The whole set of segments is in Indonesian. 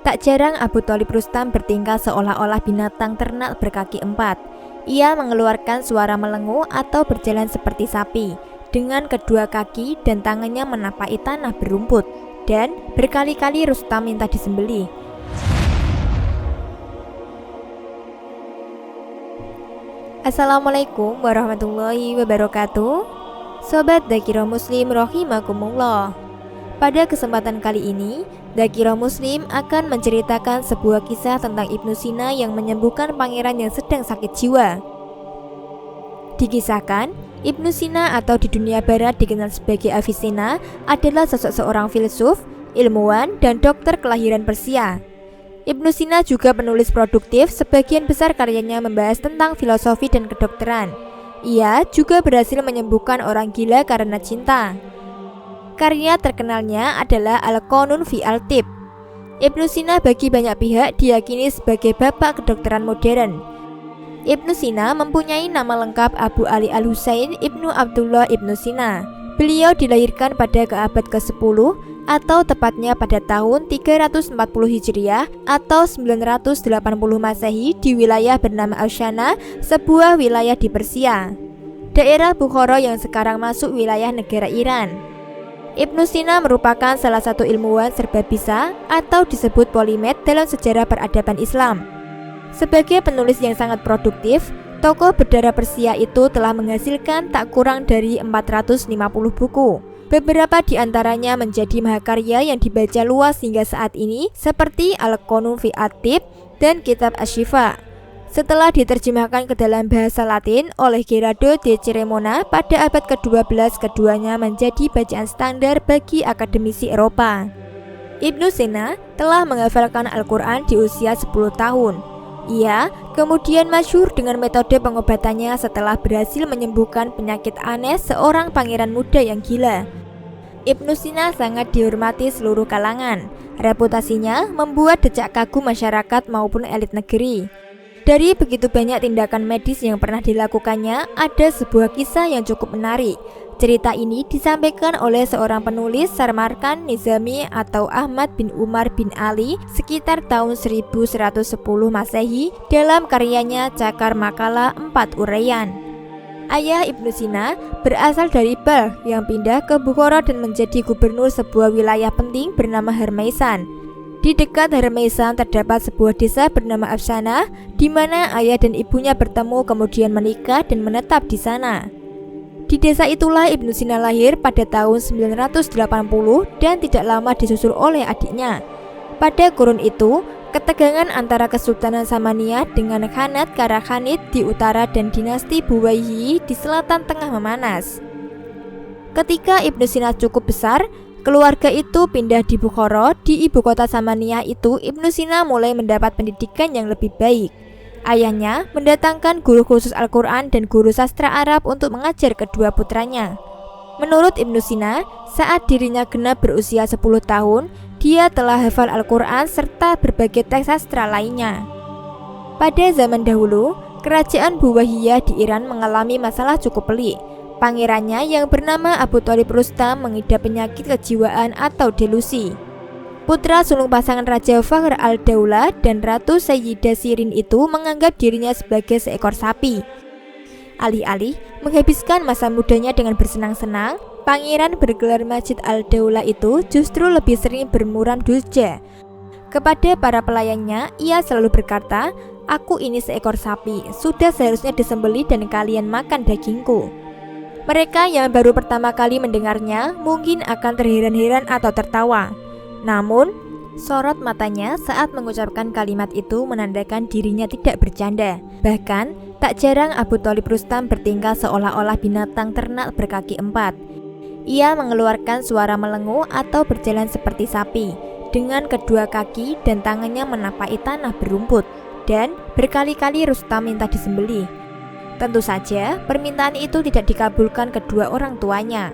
Tak jarang Abu Thalib Rustam bertingkah seolah-olah binatang ternak berkaki empat. Ia mengeluarkan suara melengu atau berjalan seperti sapi, dengan kedua kaki dan tangannya menapaki tanah berumput, dan berkali-kali Rustam minta disembelih. Assalamualaikum warahmatullahi wabarakatuh. Sobat Dzakirah Muslim rahimakumullah. Pada kesempatan kali ini, Dzakirah Muslim akan menceritakan sebuah kisah tentang Ibnu Sina yang menyembuhkan pangeran yang sedang sakit jiwa. Dikisahkan, Ibnu Sina atau di dunia barat dikenal sebagai Avicenna adalah sosok seorang filsuf, ilmuwan, dan dokter kelahiran Persia. Ibnu Sina juga penulis produktif, sebagian besar karyanya membahas tentang filosofi dan kedokteran. Ia juga berhasil menyembuhkan orang gila karena cinta. Karya terkenalnya adalah Al-Qanun fi Al-Tibb. Ibnu Sina bagi banyak pihak diyakini sebagai bapak kedokteran modern. Ibnu Sina mempunyai nama lengkap Abu Ali Al-Husain Ibnu Abdullah Ibnu Sina. Beliau dilahirkan pada keabad ke-10 atau tepatnya pada tahun 340 Hijriah atau 980 Masehi di wilayah bernama Al-Shana, sebuah wilayah di Persia, daerah Bukhara yang sekarang masuk wilayah negara Iran. Ibnu Sina merupakan salah satu ilmuwan serba bisa atau disebut polimet dalam sejarah peradaban Islam. Sebagai penulis yang sangat produktif, tokoh berdarah Persia itu telah menghasilkan tak kurang dari 450 buku. Beberapa di antaranya menjadi mahakarya yang dibaca luas hingga saat ini, seperti Al-Qanun fi At-Tibb dan Kitab Asy-Syifa. Setelah diterjemahkan ke dalam bahasa Latin oleh Gerardo de Cremona pada abad ke-12, keduanya menjadi bacaan standar bagi akademisi Eropa. Ibnu Sina telah menghafalkan Al-Quran di usia 10 tahun. Ia kemudian masyhur dengan metode pengobatannya setelah berhasil menyembuhkan penyakit aneh seorang pangeran muda yang gila. Ibnu Sina sangat dihormati seluruh kalangan. Reputasinya membuat decak kagum masyarakat maupun elit negeri. Dari begitu banyak tindakan medis yang pernah dilakukannya, ada sebuah kisah yang cukup menarik. Cerita ini disampaikan oleh seorang penulis Samarkand Nizami atau Ahmad bin Umar bin Ali sekitar tahun 1110 Masehi dalam karyanya Cakar Makalah 4 Uraian. Ayah Ibnu Sina berasal dari Balkh yang pindah ke Bukhara dan menjadi gubernur sebuah wilayah penting bernama Harmaisan. Di dekat Harmaisan terdapat sebuah desa bernama Afsana, di mana ayah dan ibunya bertemu kemudian menikah dan menetap di sana. Di desa itulah Ibnu Sina lahir pada tahun 980 dan tidak lama disusul oleh adiknya. Pada kurun itu, ketegangan antara Kesultanan Samaniyah dengan Khanat Karakhanid di utara dan dinasti Buwayhiyi di selatan tengah memanas. Ketika Ibnu Sina cukup besar, keluarga itu pindah di Bukhara. Di ibu kota Samaniyah itu, Ibnu Sina mulai mendapat pendidikan yang lebih baik. Ayahnya mendatangkan guru khusus Al-Quran dan guru sastra Arab untuk mengajar kedua putranya. Menurut Ibnu Sina, saat dirinya genap berusia 10 tahun, dia telah hafal Al-Quran serta berbagai teks sastra lainnya. Pada zaman dahulu, kerajaan Buwayhiyah di Iran mengalami masalah cukup pelik. Pangerannya yang bernama Abu Thalib Rustam mengidap penyakit kejiwaan atau delusi. Putra sulung pasangan Raja Fakhr al-Daulah dan Ratu Sayyidah Shirin itu menganggap dirinya sebagai seekor sapi. Alih-alih menghabiskan masa mudanya dengan bersenang-senang, pangeran bergelar Majid al-Daulah itu justru lebih sering bermuram durja. Kepada para pelayannya, ia selalu berkata, "Aku ini seekor sapi, sudah seharusnya disembelih dan kalian makan dagingku." Mereka yang baru pertama kali mendengarnya mungkin akan terheran-heran atau tertawa. Namun, sorot matanya saat mengucapkan kalimat itu menandakan dirinya tidak bercanda. Bahkan, tak jarang Abu Thalib Rustam bertingkah seolah-olah binatang ternak berkaki empat. Ia mengeluarkan suara melengu atau berjalan seperti sapi, dengan kedua kaki dan tangannya menapaki tanah berumput, dan berkali-kali Rustam minta disembelih. Tentu saja, permintaan itu tidak dikabulkan kedua orang tuanya.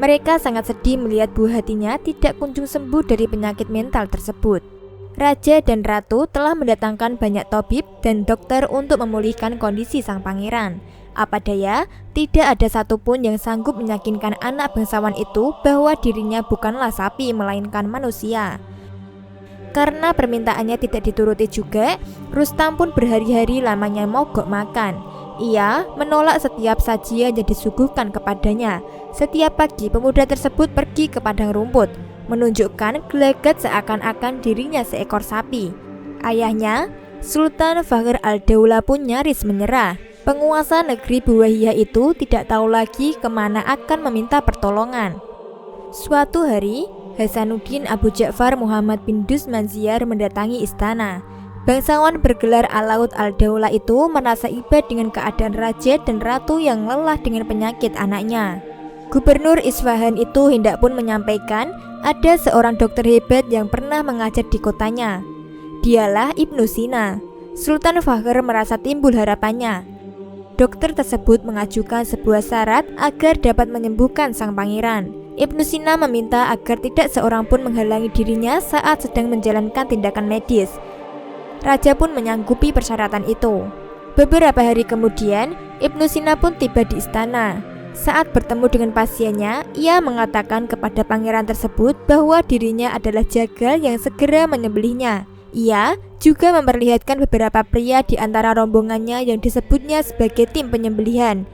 Mereka sangat sedih melihat buah hatinya tidak kunjung sembuh dari penyakit mental tersebut. Raja dan ratu telah mendatangkan banyak tabib dan dokter untuk memulihkan kondisi sang pangeran. Apa daya, tidak ada satupun yang sanggup meyakinkan anak bangsawan itu bahwa dirinya bukanlah sapi melainkan manusia. Karena permintaannya tidak dituruti juga, Rustam pun berhari-hari lamanya mogok makan. Ia menolak setiap sajian yang disuguhkan kepadanya. Setiap pagi pemuda tersebut pergi ke padang rumput, menunjukkan gelagat seakan-akan dirinya seekor sapi. Ayahnya, Sultan Fakhr al-Daula pun nyaris menyerah. Penguasa negeri Buwahiyah itu tidak tahu lagi kemana akan meminta pertolongan. Suatu hari, Hasanuddin Abu Ja'far Muhammad bin Dusmanziyar mendatangi istana. Bangsawan bergelar Alaud al-Daula itu merasa iba dengan keadaan raja dan ratu yang lelah dengan penyakit anaknya. Gubernur Isfahan itu hendak pun menyampaikan ada seorang dokter hebat yang pernah mengajar di kotanya. Dialah Ibnu Sina. Sultan Fakhr merasa timbul harapannya. Dokter tersebut mengajukan sebuah syarat agar dapat menyembuhkan sang pangeran. Ibnu Sina meminta agar tidak seorang pun menghalangi dirinya saat sedang menjalankan tindakan medis. Raja pun menyanggupi persyaratan itu. Beberapa hari kemudian, Ibnu Sina pun tiba di istana. Saat bertemu dengan pasiennya, ia mengatakan kepada pangeran tersebut bahwa dirinya adalah jagal yang segera menyembelihnya. Ia juga memperlihatkan beberapa pria di antara rombongannya yang disebutnya sebagai tim penyembelihan.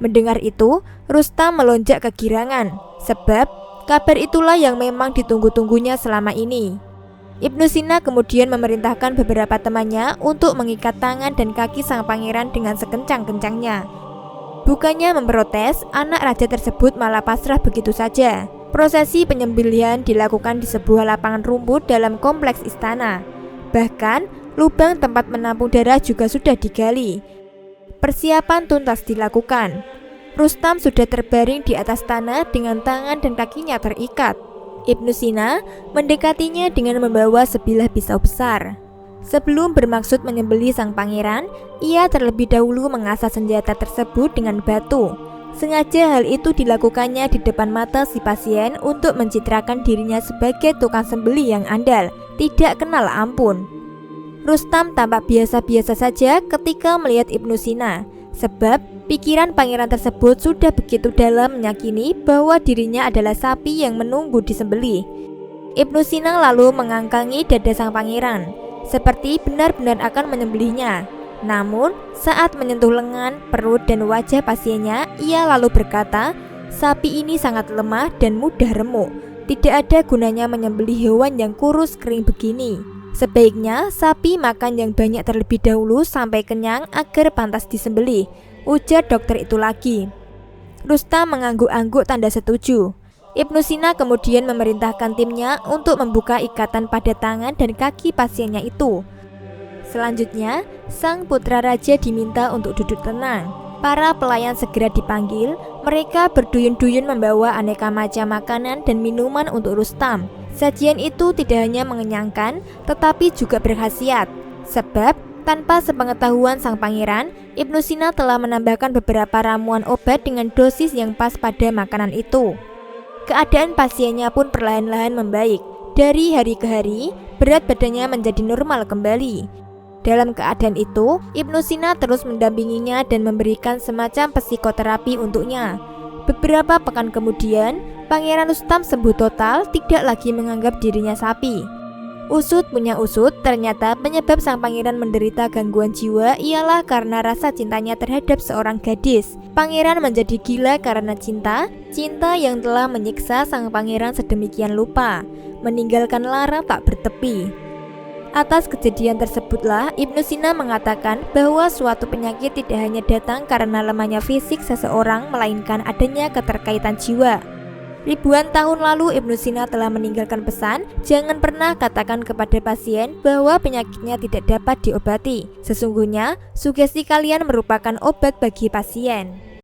Mendengar itu, Rustam melonjak kegirangan, sebab kabar itulah yang memang ditunggu-tunggunya selama ini. Ibnu Sina kemudian memerintahkan beberapa temannya untuk mengikat tangan dan kaki sang pangeran dengan sekencang-kencangnya. Bukannya memprotes, anak raja tersebut malah pasrah begitu saja. Prosesi penyembelihan dilakukan di sebuah lapangan rumput dalam kompleks istana. Bahkan, lubang tempat menampung darah juga sudah digali. Persiapan tuntas dilakukan. Rustam sudah terbaring di atas tanah dengan tangan dan kakinya terikat. Ibnu Sina mendekatinya dengan membawa sebilah pisau besar. Sebelum bermaksud menyembelih sang pangeran, ia terlebih dahulu mengasah senjata tersebut dengan batu. Sengaja hal itu dilakukannya di depan mata si pasien untuk mencitrakan dirinya sebagai tukang sembelih yang andal, tidak kenal ampun. Rustam tampak biasa-biasa saja ketika melihat Ibnu Sina, sebab pikiran pangeran tersebut sudah begitu dalam meyakini bahwa dirinya adalah sapi yang menunggu disembelih. Ibnu Sina lalu mengangkangi dada sang pangeran, seperti benar-benar akan menyembelihnya. Namun, saat menyentuh lengan, perut, dan wajah pasiennya, ia lalu berkata, sapi ini sangat lemah dan mudah remuk. Tidak ada gunanya menyembelih hewan yang kurus kering begini. Sebaiknya sapi makan yang banyak terlebih dahulu sampai kenyang agar pantas disembelih, ujar dokter itu lagi. Rustam mengangguk-angguk tanda setuju. Ibnu Sina kemudian memerintahkan timnya untuk membuka ikatan pada tangan dan kaki pasiennya itu. Selanjutnya, sang putra raja diminta untuk duduk tenang. Para pelayan segera dipanggil. Mereka berduyun-duyun membawa aneka macam makanan dan minuman untuk Rustam. Sajian itu tidak hanya mengenyangkan, tetapi juga berkhasiat. Sebab, tanpa sepengetahuan sang pangeran, Ibnu Sina telah menambahkan beberapa ramuan obat dengan dosis yang pas pada makanan itu. Keadaan pasiennya pun perlahan-lahan membaik. Dari hari ke hari, berat badannya menjadi normal kembali. Dalam keadaan itu, Ibnu Sina terus mendampinginya dan memberikan semacam psikoterapi untuknya. Beberapa pekan kemudian, Pangeran Rustam sembuh total, tidak lagi menganggap dirinya sapi. Usut punya usut, ternyata penyebab sang pangeran menderita gangguan jiwa ialah karena rasa cintanya terhadap seorang gadis. Pangeran menjadi gila karena cinta yang telah menyiksa sang pangeran sedemikian lupa, meninggalkan lara tak bertepi. Atas kejadian tersebutlah Ibnu Sina mengatakan bahwa suatu penyakit tidak hanya datang karena lemahnya fisik seseorang, melainkan adanya keterkaitan jiwa. Ribuan tahun lalu Ibnu Sina telah meninggalkan pesan, jangan pernah katakan kepada pasien bahwa penyakitnya tidak dapat diobati. Sesungguhnya, sugesti kalian merupakan obat bagi pasien.